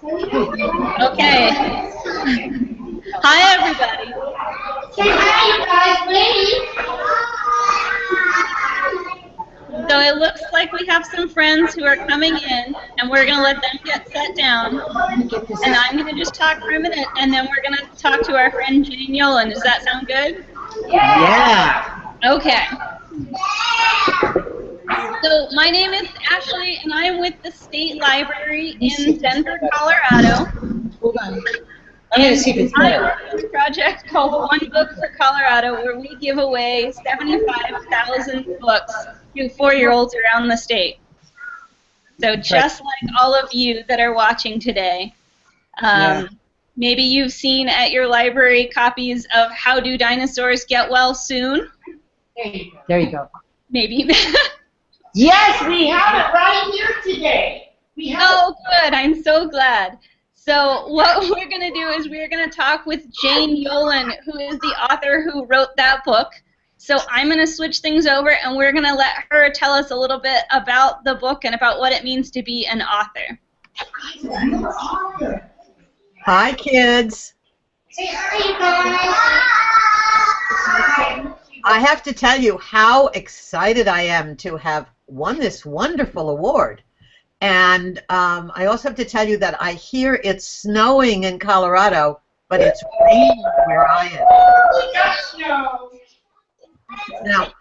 Okay. Hi, everybody. Say hi, you guys, So it looks like we have some friends who are coming in, and we're going to let them get set down. And I'm going to just talk for a minute, and then we're going to talk to our friend Jane Yolen. Does that sound good? Yeah. Okay. So my name is Ashley, and I'm with the State Library in Denver, Colorado. Hold on. I'm going to see if it's I better. work on a project called One Book for Colorado, where we give away 75,000 books to 4-year-olds around the state. So just like all of you that are watching today, maybe you've seen at your library copies of How Do Dinosaurs Get Well Soon? There you go. Maybe. Yes, we have it right here today. Oh, good. I'm so glad. So what we're going to do is we're going to talk with Jane Yolen, who is the author who wrote that book. So I'm going to switch things over, and we're going to let her tell us a little bit about the book and about what it means to be an author. Hi, kids. Say hi, you guys. I have to tell you how excited I am to have won this wonderful award. And I also have to tell you that I hear it's snowing in Colorado, but it's raining where I am. We got snow. Now,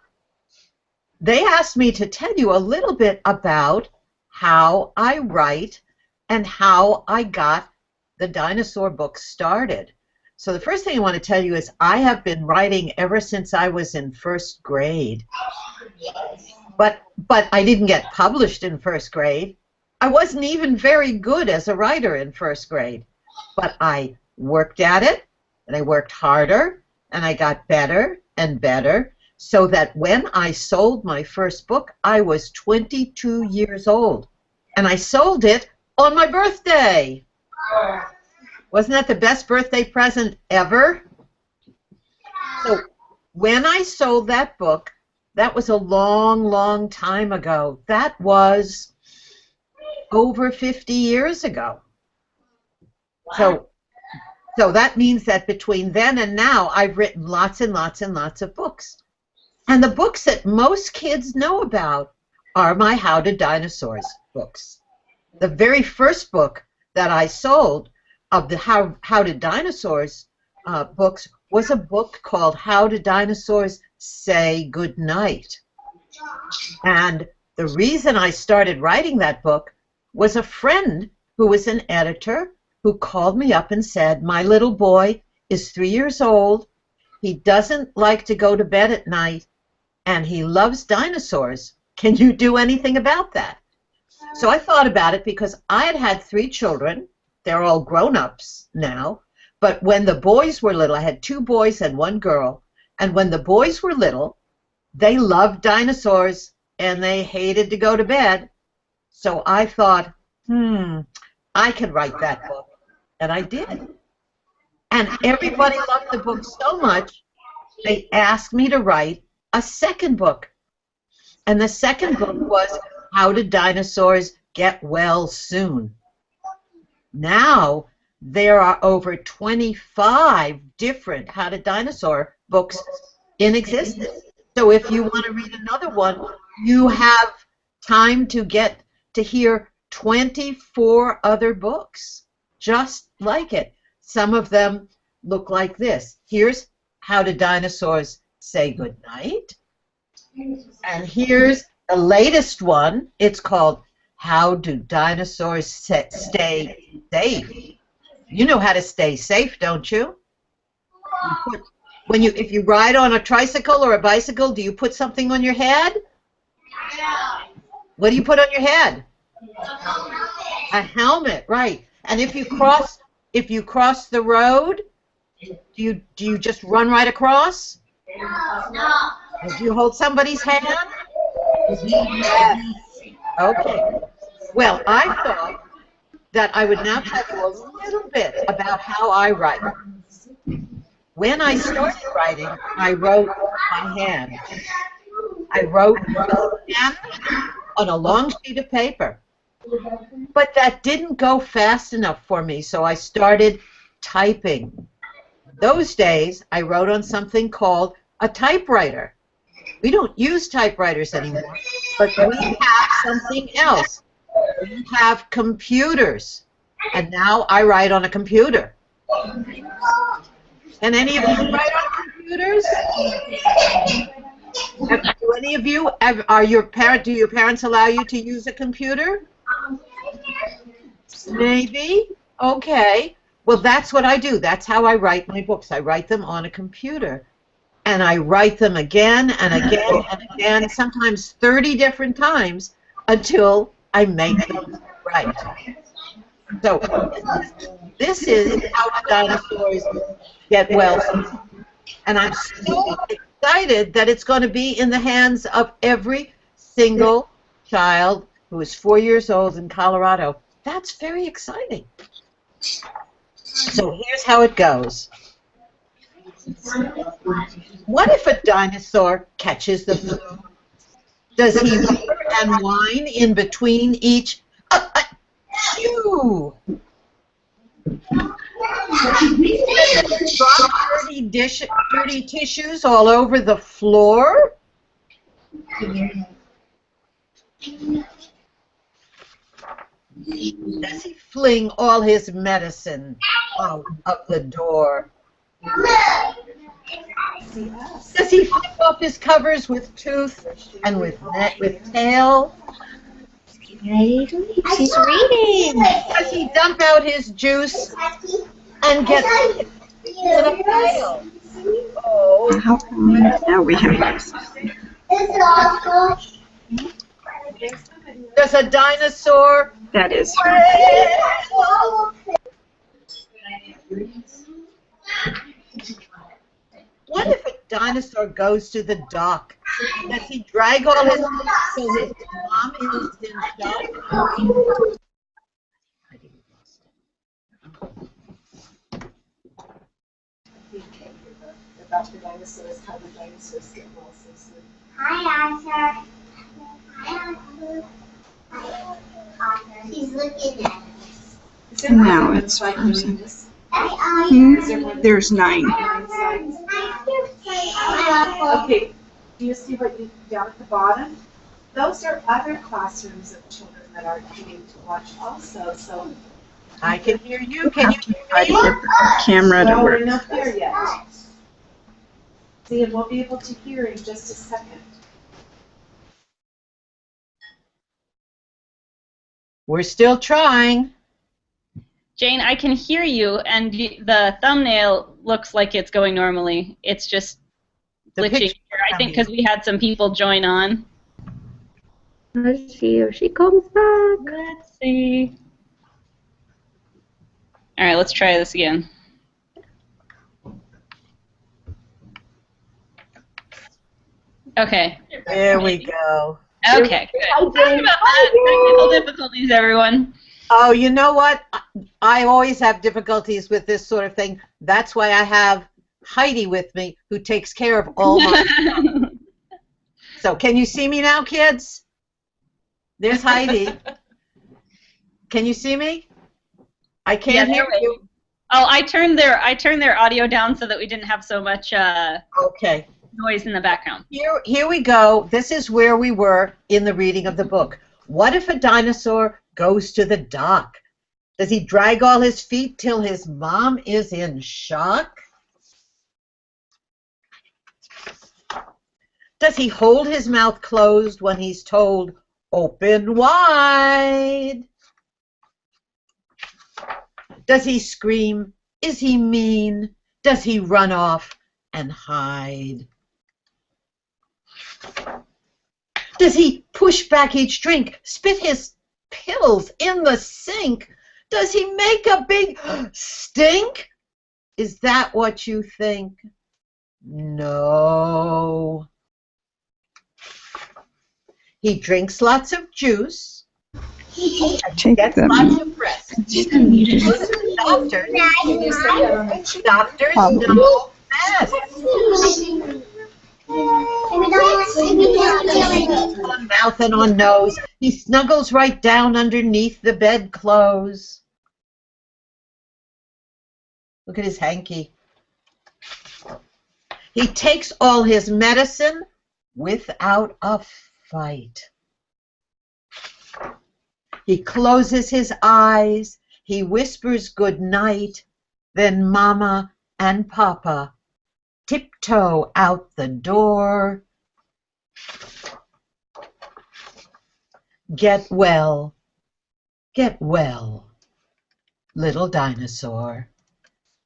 they asked me to tell you a little bit about how I write and how I got the dinosaur book started. So the first thing I want to tell you is I have been writing ever since I was in first grade. But I didn't get published in first grade. I wasn't even very good as a writer in first grade. But I worked at it, and I worked harder, and I got better and better, so that when I sold my first book, I was 22 years old. And I sold it on my birthday. Wasn't that the best birthday present ever? So when I sold that book, that was a long, long time ago. That was over 50 years ago. So that means that between then and now, I've written lots and lots and lots of books. And the books that most kids know about are my How to Dinosaurs books. The very first book that I sold of the How to Dinosaurs books was a book called How Do Dinosaurs Say Goodnight. And the reason I started writing that book was a friend who was an editor who called me up and said, my little boy is 3 years old, he doesn't like to go to bed at night, and he loves dinosaurs. Can you do anything about that? So I thought about it because I had had 3 children. They're all grown-ups now. But when the boys were little, I had 2 boys and 1 girl, and when the boys were little, they loved dinosaurs and they hated to go to bed. So I thought, I could write that book. And I did. And everybody loved the book so much, they asked me to write a second book. And the second book was How Do Dinosaurs Get Well Soon? Now, there are over 25 different How to Dinosaur books in existence. So if you want to read another one, you have time to get to hear 24 other books just like it. Some of them look like this. Here's How Do Dinosaurs Say Goodnight? And here's the latest one. It's called How Do Dinosaurs Stay Safe? You know how to stay safe, don't you? If you ride on a tricycle or a bicycle, do you put something on your head? Yeah. What do you put on your head? A helmet, right? And if you cross the road, do you just run right across? No. Do you hold somebody's hand? Yes. Okay. Well, I thought that I would now tell you a little bit about how I write. When I started writing, I wrote by hand. I wrote with a pen on a long sheet of paper. But that didn't go fast enough for me, so I started typing. Those days, I wrote on something called a typewriter. We don't use typewriters anymore, but we have something else. We have computers, and now I write on a computer. Can any of you write on computers? Do any of you, do your parents allow you to use a computer? Maybe? Okay. Well, that's what I do. That's how I write my books. I write them on a computer. And I write them again and again and again, sometimes 30 different times, until I make them right. So this is how the dinosaurs get well. And I'm so excited that it's going to be in the hands of every single child who is 4 years old in Colorado. That's very exciting. So here's how it goes. What if a dinosaur catches the flu? Does he whimper and whine in between each chew? Drop dirty tissues all over the floor? Does he fling all his medicine out of the door? Does he flip off his covers with tooth and with tail? She's reading. Does he dump out his juice and get in a pail? Oh. How come now we have this? Does a dinosaur? That is. What if a dinosaur goes to the dock? Does he drag all his feet so his mom is in shock? About the dinosaurs, how the dinosaurs get well so soon. Hi, Arthur. Hi, Arthur. He's looking at us. Now it's frozen. There's 9. Okay, do you see what you down at the bottom? Those are other classrooms of children that are coming to watch also. So I can hear you. Can you I hear me? get the camera to well, we're work. not there yet. See, and we'll be able to hear in just a second. We're still trying. Jane, I can hear you, and the thumbnail looks like it's going normally. It's just glitching here. I think because we had some people join on. Let's see if she comes back. Let's see. All right, let's try this again. Okay. There we go. Okay, good. Sorry about that. Technical difficulties, everyone. Oh, you know what? I always have difficulties with this sort of thing. That's why I have Heidi with me, who takes care of all my stuff. So, can you see me now, kids? There's Heidi. Can you see me? I can't hear you. Oh, I turned their audio down so that we didn't have so much Okay. noise in the background. Here we go. This is where we were in the reading of the book. What if a dinosaur goes to the dock? Does he drag all his feet till his mom is in shock? Does he hold his mouth closed when he's told, open wide? Does he scream? Is he mean? Does he run off and hide? Does he push back each drink, spit his pills in the sink? Does he make a big stink? Is that what you think? No. He drinks lots of juice. He gets lots of rest. Doctors know best. On mouth and on nose. He snuggles right down underneath the bedclothes. Look at his hanky. He takes all his medicine without a fight. He closes his eyes. He whispers good night. Then Mama and Papa tiptoe out the door. Get well, little dinosaur.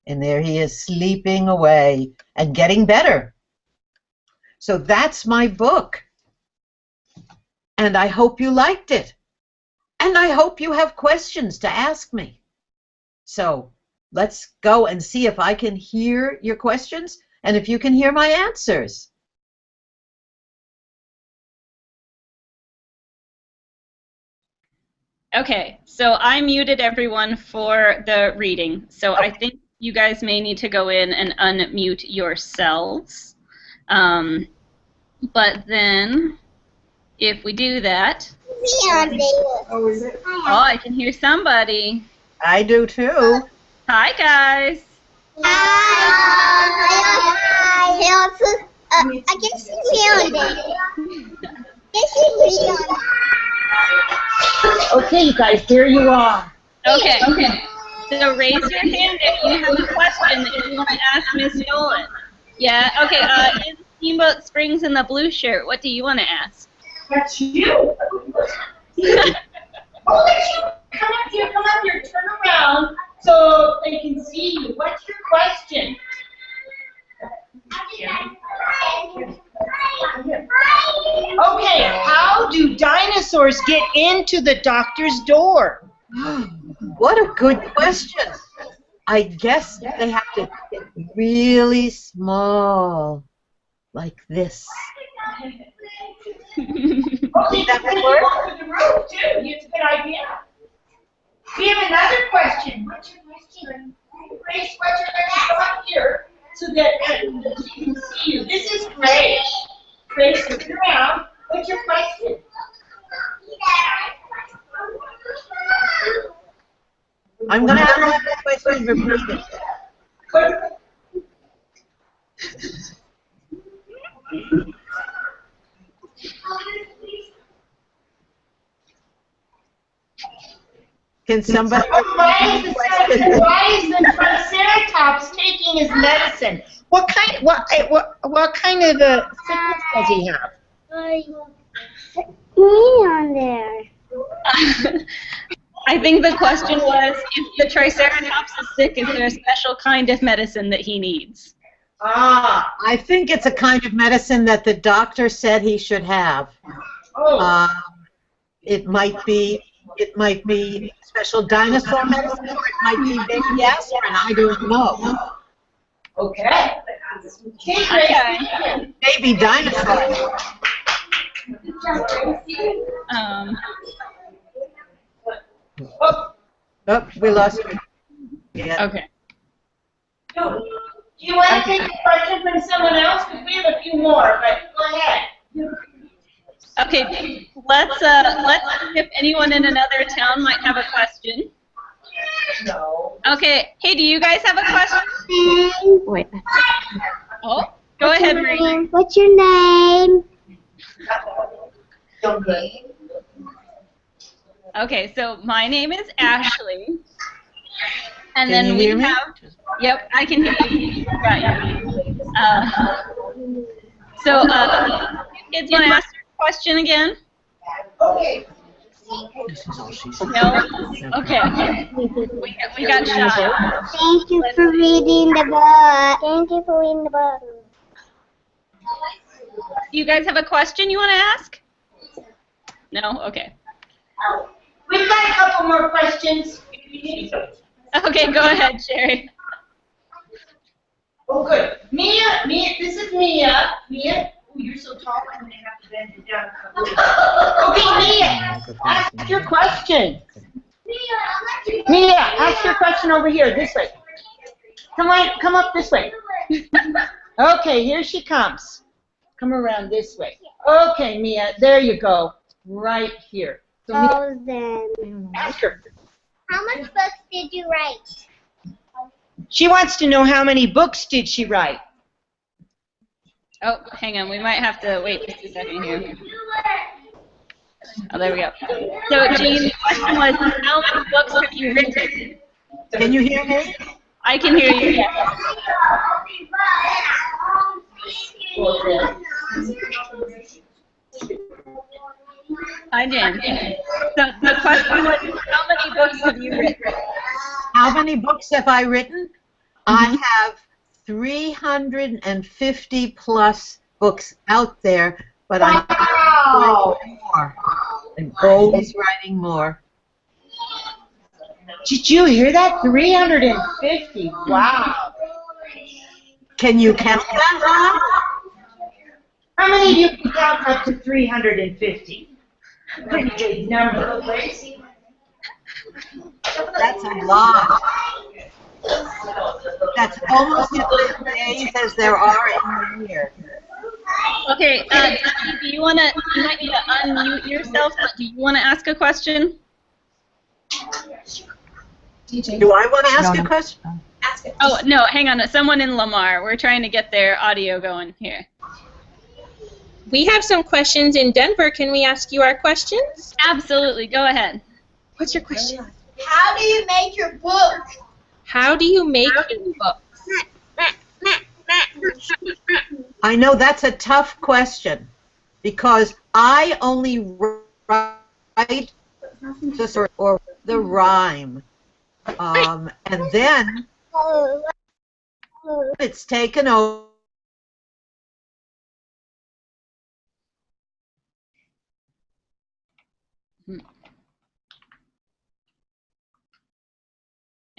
And there he is sleeping away and getting better. So that's my book. And I hope you liked it. And I hope you have questions to ask me. So let's go and see if I can hear your questions and if you can hear my answers. Okay, so I muted everyone for the reading, so I think you guys may need to go in and unmute yourselves. But then, if we do that... Oh, is it? Oh, I can hear somebody. I do too. Hi, guys. I can see Leon. Okay, you guys, here you are. Okay. So raise your hand if you have a question that you want to ask Miss Yolen. Yeah, okay, in Steamboat Springs in the blue shirt, what do you want to ask? That's you. I'll let you come up here, turn around so they can see you. What's your question? Okay, how do dinosaurs get into the doctor's door? What a good question. I guess they have to get really small, like this. Okay, that would work for the roof too. It's a good idea. We have another question. What's your question? Grace, what's your question? Come up here so that she can see you. This is Grace. Grace, turn around. What's your question? I'm going to have the question repeated. Can somebody Why is the Triceratops taking his medicine? What kind of sickness does he have? Me on there. I think the question was, if the Triceratops is sick, is there a special kind of medicine that he needs? Ah. I think it's a kind of medicine that the doctor said he should have. Oh. It might be special dinosaur medicine, or it might be baby aspirin. I don't know. Okay. Okay. Baby dinosaur. Oh, we lost you. Yeah. Okay. Do you want to take a question from someone else? Because we have a few more, but go ahead. Okay, let's see if anyone in another town might have a question. No. Okay, hey, do you guys have a question? Wait. Oh, go ahead, Marie. What's your name? Okay, so my name is Ashley, and Can then you we hear me? have. Yep, I can hear you. Got you. So, kids want to ask your question again? Okay. No? Okay. We got shy. Thank you for reading the book. Thank you for reading the book. Do you guys have a question you want to ask? No? Okay. We've got a couple more questions. Okay, go ahead, Sherry. Oh, good. Mia, this is Mia. Mia, oh, you're so tall, I'm going to have to bend you down. Okay, Mia, ask your question. Mia, ask your question over here, this way. Come up this way. Okay, here she comes. Come around this way. Okay, Mia, there you go. Right here. So Mia, Oh, then. ask her. How much books did you write? She wants to know how many books did she write. Oh, hang on. We might have to wait just a second here. Oh, there we go. So, Jean, the question was, how many books have you written? Can you hear me? I can hear you. Yes. Hi, Jen. So the question was, how many books have you written? How many books have I written? I have 350 plus books out there, but I'm writing more. I'm always writing more. Did you hear that? 350. Wow. Can you count that? How many of you can count up to 350? Pretty big number. That's a lot. That's almost as many days as there are in the year. Okay, do you want to, you might need to unmute yourself, but do you want to ask a question? Do I want to ask a question? Oh, no, hang on. Someone in Lamar. We're trying to get their audio going here. We have some questions in Denver. Can we ask you our questions? Absolutely. Go ahead. What's your question? How do you make your book? How do you make your books? I know that's a tough question because I only write or the rhyme, and then it's taken over.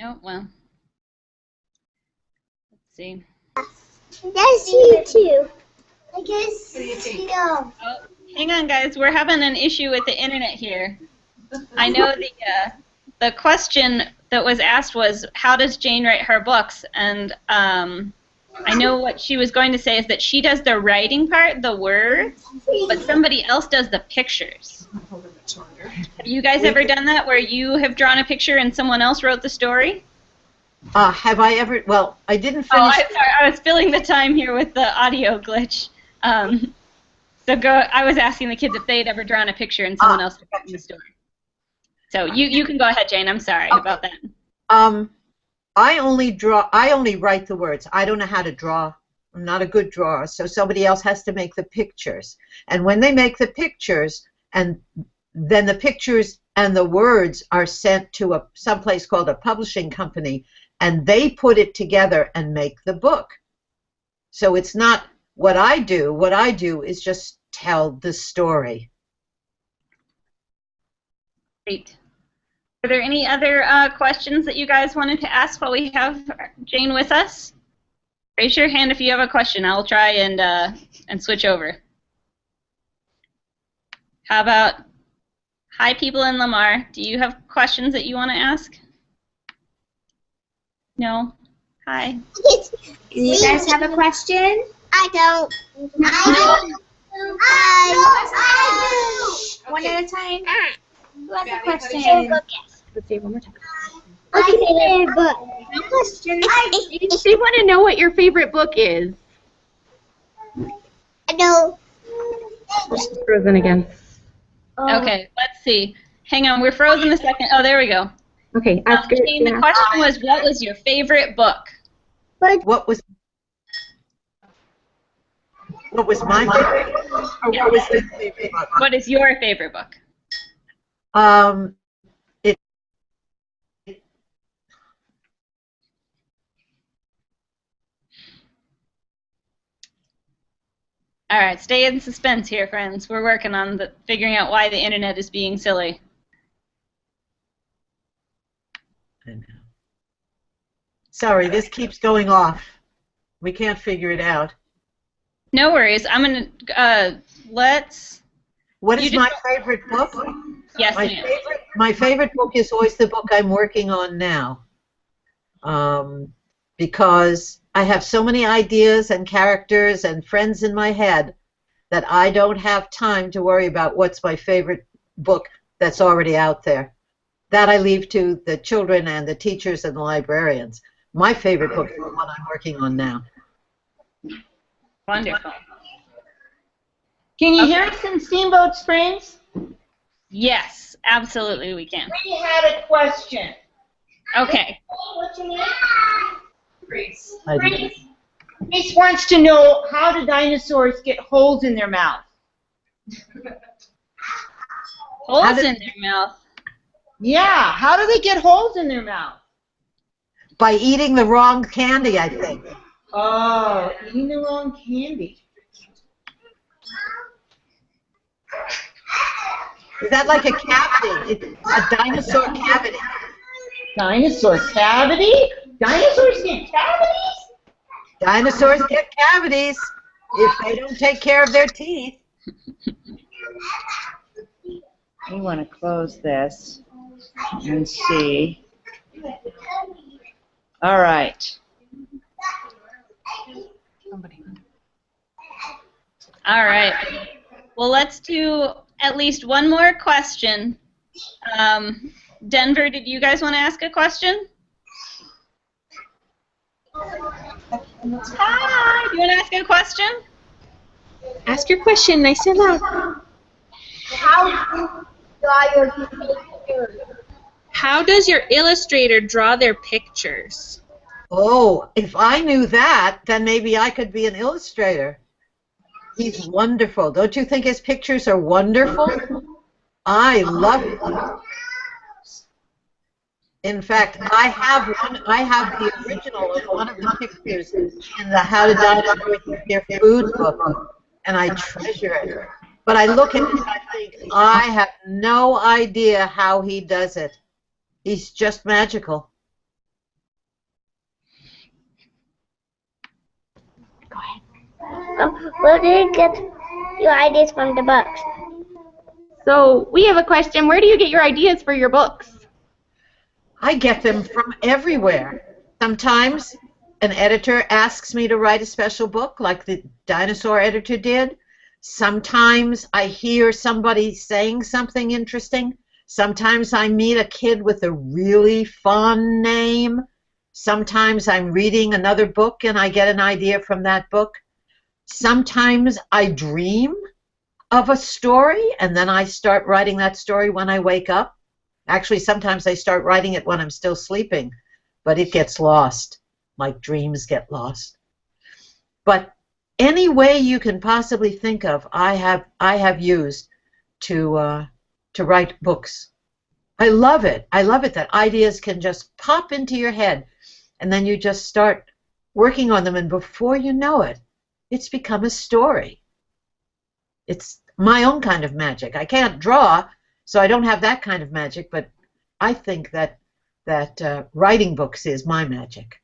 Oh, well. Let's see. That's you too. I guess no. Oh, hang on, guys. We're having an issue with the internet here. I know the question that was asked was, how does Jane write her books? And I know what she was going to say is that she does the writing part, the words, but somebody else does the pictures. Have you guys ever done that, where you have drawn a picture and someone else wrote the story? Have I ever? Well, I didn't finish. Oh, I'm sorry. I was filling the time here with the audio glitch. So I was asking the kids if they'd ever drawn a picture and someone else wrote the story. So you can go ahead, Jane. I'm sorry about that. I only write the words. I don't know how to draw. I'm not a good drawer, so somebody else has to make the pictures. And when they make the pictures, and then the pictures and the words are sent to someplace called a publishing company, and they put it together and make the book. So it's not what I do. What I do is just tell the story. Great. Are there any other questions that you guys wanted to ask while we have Jane with us? Raise your hand if you have a question. I'll try and switch over. How about, hi people in Lamar, do you have questions that you want to ask? No? Hi. Do you guys have a question? I don't. I do. One at a time. Who has a question? Let's say it one more time. Okay, book. No questions. They want to know what your favorite book is. I know. She's frozen again. Okay, let's see. Hang on, we're frozen a second. Oh, there we go. Okay, ask her. Jane, the question was, what was your favorite book? What was my favorite? Or what was the favorite book? What is your favorite book? All right, stay in suspense here, friends. We're working on figuring out why the internet is being silly. I know. Sorry, this keeps going off. We can't figure it out. No worries. I'm gonna let's. What is my favorite book? Yes, ma'am. My favorite book is always the book I'm working on now, because I have so many ideas and characters and friends in my head that I don't have time to worry about what's my favorite book that's already out there. That I leave to the children and the teachers and the librarians. My favorite book is the one I'm working on now. Wonderful. Can you hear us in Steamboat Springs? Yes, absolutely we can. We had a question. Okay. What's your name? Grace. I do. Grace wants to know, how do dinosaurs get holes in their mouth? Holes in their mouth. Yeah, how do they get holes in their mouth? By eating the wrong candy, I think. Oh, eating the wrong candy. Is that like a cavity? It's a dinosaur cavity. Dinosaur cavity? Dinosaurs get cavities? Dinosaurs get cavities if they don't take care of their teeth. We want to close this and see. All right. All right. Well, let's do at least one more question. Denver, did you guys want to ask a question? Hi. Do you want to ask a question? Ask your question nice and loud. How do you draw your pictures? How does your illustrator draw their pictures? Oh, if I knew that, then maybe I could be an illustrator. He's wonderful. Don't you think his pictures are wonderful? I love it. In fact, I have the original of one of the pictures in the How to Dinosaurs Eat Their Food book, and I treasure it. But I look at it and I think, I have no idea how he does it. He's just magical. Where do you get your ideas from the books? So we have a question. Where do you get your ideas for your books? I get them from everywhere. Sometimes an editor asks me to write a special book, like the Dinosaur editor did. Sometimes I hear somebody saying something interesting. Sometimes I meet a kid with a really fun name. Sometimes I'm reading another book and I get an idea from that book. Sometimes I dream of a story and then I start writing that story when I wake up. Actually, sometimes I start writing it when I'm still sleeping, but it gets lost, like dreams get lost. But any way you can possibly think of, I have used to write books. I love it. I love it that ideas can just pop into your head, and then you just start working on them, and before you know it, it's become a story. It's my own kind of magic. I can't draw, so I don't have that kind of magic, but I think that writing books is my magic.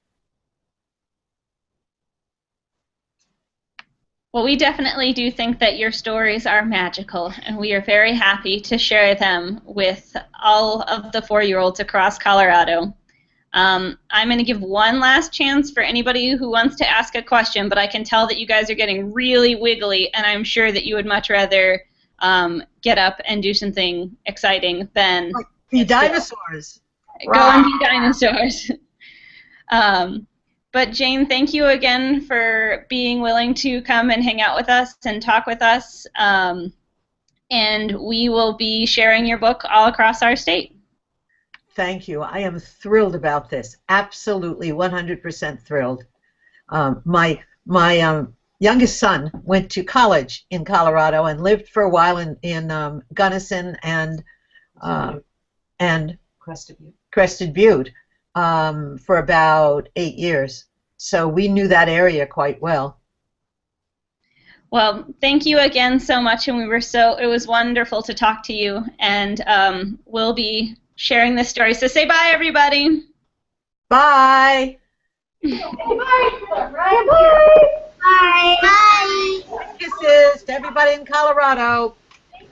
Well, we definitely do think that your stories are magical, and we are very happy to share them with all of the 4-year-olds across Colorado. I'm going to give one last chance for anybody who wants to ask a question, but I can tell that you guys are getting really wiggly, and I'm sure that you would much rather get up and do something exciting than be dinosaurs. Go and be dinosaurs. But Jane, thank you again for being willing to come and hang out with us and talk with us. And we will be sharing your book all across our state. Thank you. I am thrilled about this. Absolutely, 100% thrilled. My youngest son went to college in Colorado and lived for a while in Gunnison and Crested Butte for about 8 years. So we knew that area quite well. Well, thank you again so much, and it was wonderful to talk to you, and we'll be sharing this story. So say bye, everybody. Bye. Bye. Bye. Bye. Kisses to everybody in Colorado.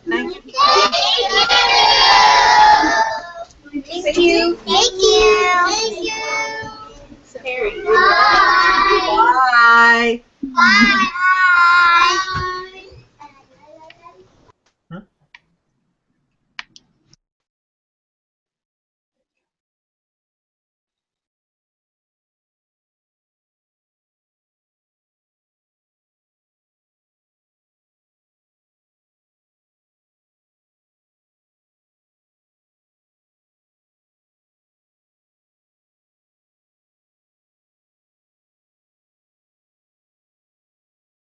Thank you. Thank you. Thank you. Thank you. Bye. Bye. Bye.